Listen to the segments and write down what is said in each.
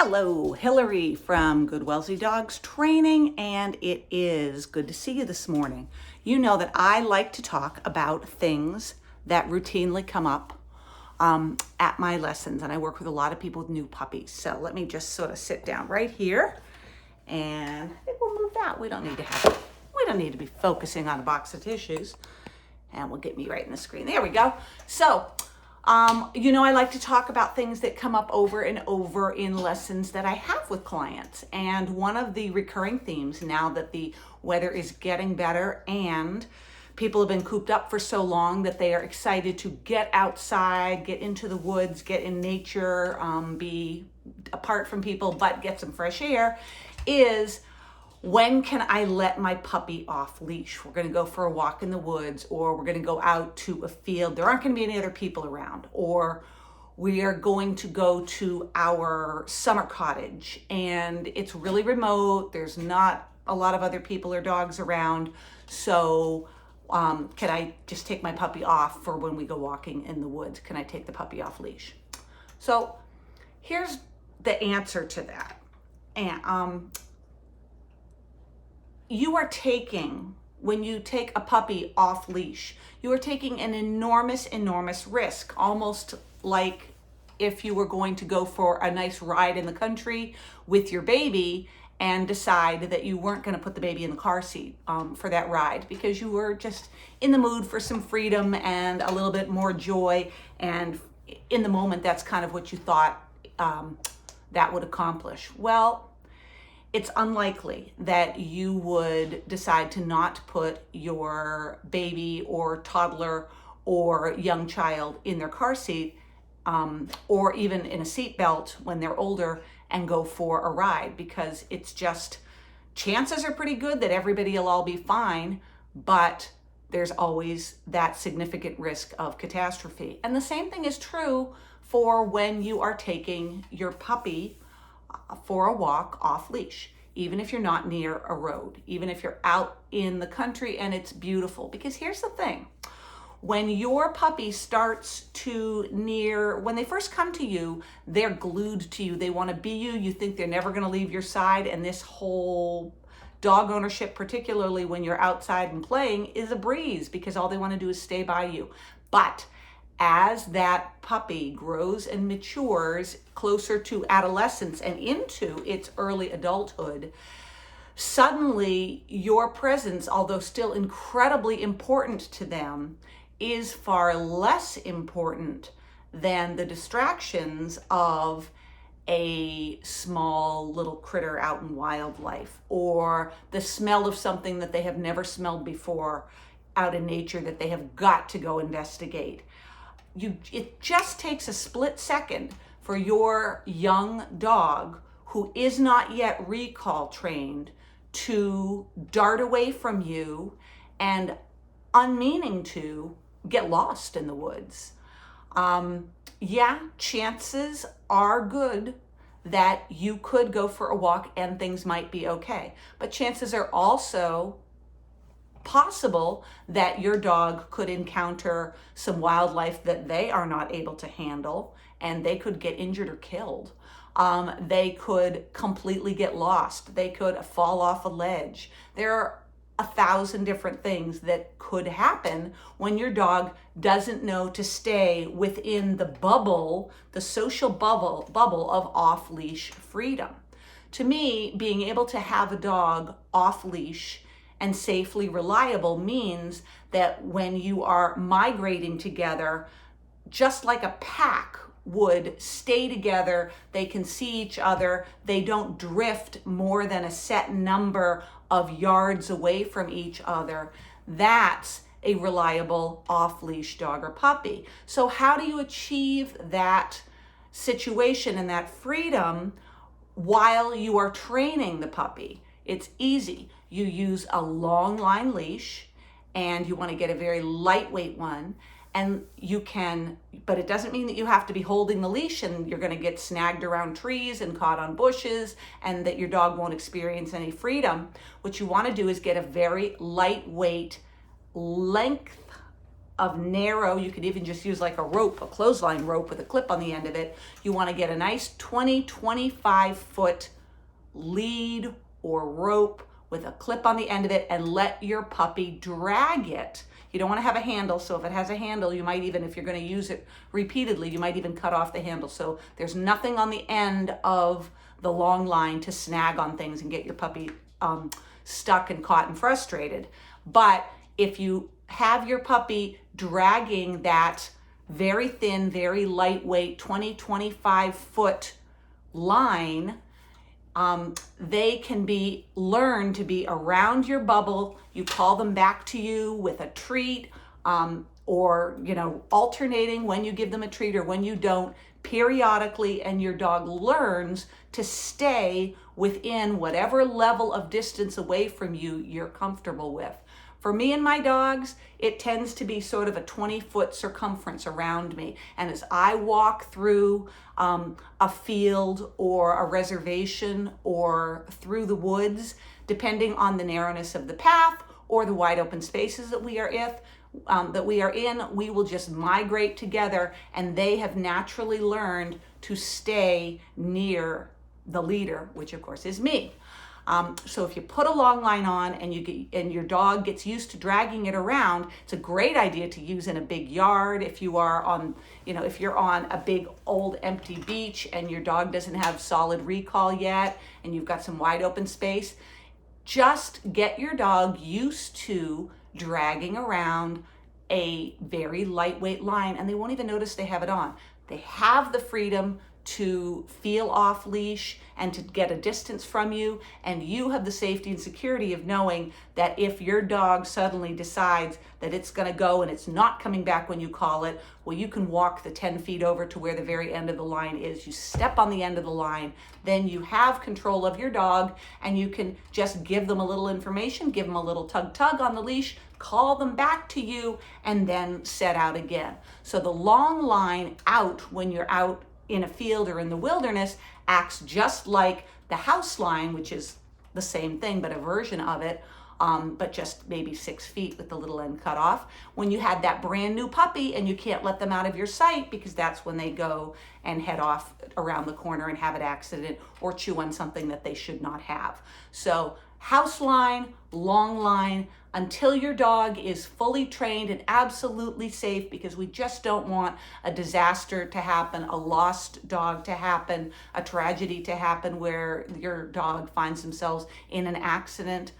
Hello, Hillary from Good Wellesley Dogs Training, and it is good to see you this morning. You know that I like to talk about things that routinely come up at my lessons, and I work with a lot of people with new puppies. So let me just sort of sit down right here, and I think we'll move that. We don't need to be focusing on a box of tissues, and we'll get me right in the screen. There we go. So. I like to talk about things that come up over and over in lessons that I have with clients. And one of the recurring themes now that the weather is getting better and people have been cooped up for so long that they are excited to get outside, get into the woods, get in nature, be apart from people, but get some fresh air, is when can I let my puppy off leash? We're going to go for a walk in the woods, or we're going to go out to a field. There aren't going to be any other people around, or we are going to go to our summer cottage and it's really remote. There's not a lot of other people or dogs around. So can I just take my puppy off for when we go walking in the woods? Can I take the puppy off leash? So here's the answer to that. And when you take a puppy off leash, you are taking an enormous risk, almost like if you were going to go for a nice ride in the country with your baby and decide that you weren't going to put the baby in the car seat for that ride because you were just in the mood for some freedom and a little bit more joy. And in the moment, that's kind of what you thought that would accomplish. Well, it's unlikely that you would decide to not put your baby or toddler or young child in their car seat or even in a seat belt when they're older and go for a ride, because it's just, chances are pretty good that everybody will all be fine, but there's always that significant risk of catastrophe. And the same thing is true for when you are taking your puppy for a walk off leash, even if you're not near a road, even if you're out in the country and it's beautiful. Because here's the thing, when your puppy starts when they first come to you, they're glued to you. They want to be you. You think they're never going to leave your side. And this whole dog ownership, particularly when you're outside and playing, is a breeze because all they want to do is stay by you. But as that puppy grows and matures closer to adolescence and into its early adulthood, suddenly your presence, although still incredibly important to them, is far less important than the distractions of a small little critter out in wildlife, or the smell of something that they have never smelled before out in nature that they have got to go investigate. It just takes a split second for your young dog who is not yet recall trained to dart away from you and, unmeaning to, get lost in the woods. Chances are good that you could go for a walk and things might be okay. But chances are also possible that your dog could encounter some wildlife that they are not able to handle, and they could get injured or killed. They could completely get lost. They could fall off a ledge. There are 1,000 different things that could happen when your dog doesn't know to stay within the social bubble of off-leash freedom. To me, being able to have a dog off-leash and safely reliable means that when you are migrating together, just like a pack would stay together, they can see each other, they don't drift more than a set number of yards away from each other. That's a reliable off-leash dog or puppy. So how do you achieve that situation and that freedom while you are training the puppy? It's easy. You use a long line leash, and you want to get a very lightweight one, and but it doesn't mean that you have to be holding the leash and you're going to get snagged around trees and caught on bushes and that your dog won't experience any freedom. What you want to do is get a very lightweight length of narrow, you could even just use like a rope, a clothesline rope with a clip on the end of it. You want to get a nice 20-25 foot lead or rope with a clip on the end of it and let your puppy drag it. You don't want to have a handle, so if it has a handle, you might even, if you're going to use it repeatedly, you might even cut off the handle. So there's nothing on the end of the long line to snag on things and get your puppy stuck and caught and frustrated. But if you have your puppy dragging that very thin, very lightweight 20-25 foot line, they can be learned to be around your bubble. You call them back to you with a treat, or alternating when you give them a treat or when you don't, periodically, and your dog learns to stay within whatever level of distance away from you you're comfortable with. For me and my dogs, it tends to be sort of a 20-foot circumference around me. And as I walk through a field or a reservation or through the woods, depending on the narrowness of the path or the wide open spaces that we are in, we will just migrate together, and they have naturally learned to stay near the leader, which of course is me. So if you put a long line on and your dog gets used to dragging it around, it's a great idea to use in a big yard. If you are on, if you're on a big old empty beach and your dog doesn't have solid recall yet and you've got some wide open space, just get your dog used to dragging around a very lightweight line, and they won't even notice they have it on. They have the freedom to feel off leash and to get a distance from you, and you have the safety and security of knowing that if your dog suddenly decides that it's going to go and it's not coming back when you call it, well, you can walk the 10 feet over to where the very end of the line is. You step on the end of the line, then you have control of your dog, and you can just give them a little information, give them a little tug on the leash, call them back to you, and then set out again. So the long line out when you're out in a field or in the wilderness acts just like the house line, which is the same thing, but a version of it, but just maybe 6 feet with the little end cut off. When you had that brand new puppy and you can't let them out of your sight, because that's when they go and head off around the corner and have an accident or chew on something that they should not have. So house line, long line, until your dog is fully trained and absolutely safe, because we just don't want a disaster to happen, a lost dog to happen, a tragedy to happen where your dog finds themselves in an accident.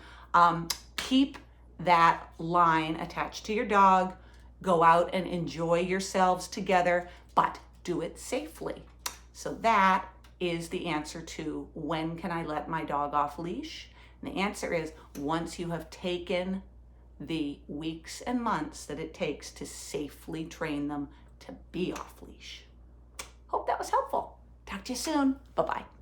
Keep that line attached to your dog. Go out and enjoy yourselves together, but do it safely. So that is the answer to when can I let my dog off leash? And the answer is once you have taken the weeks and months that it takes to safely train them to be off leash. Hope that was helpful. Talk to you soon. Bye-bye.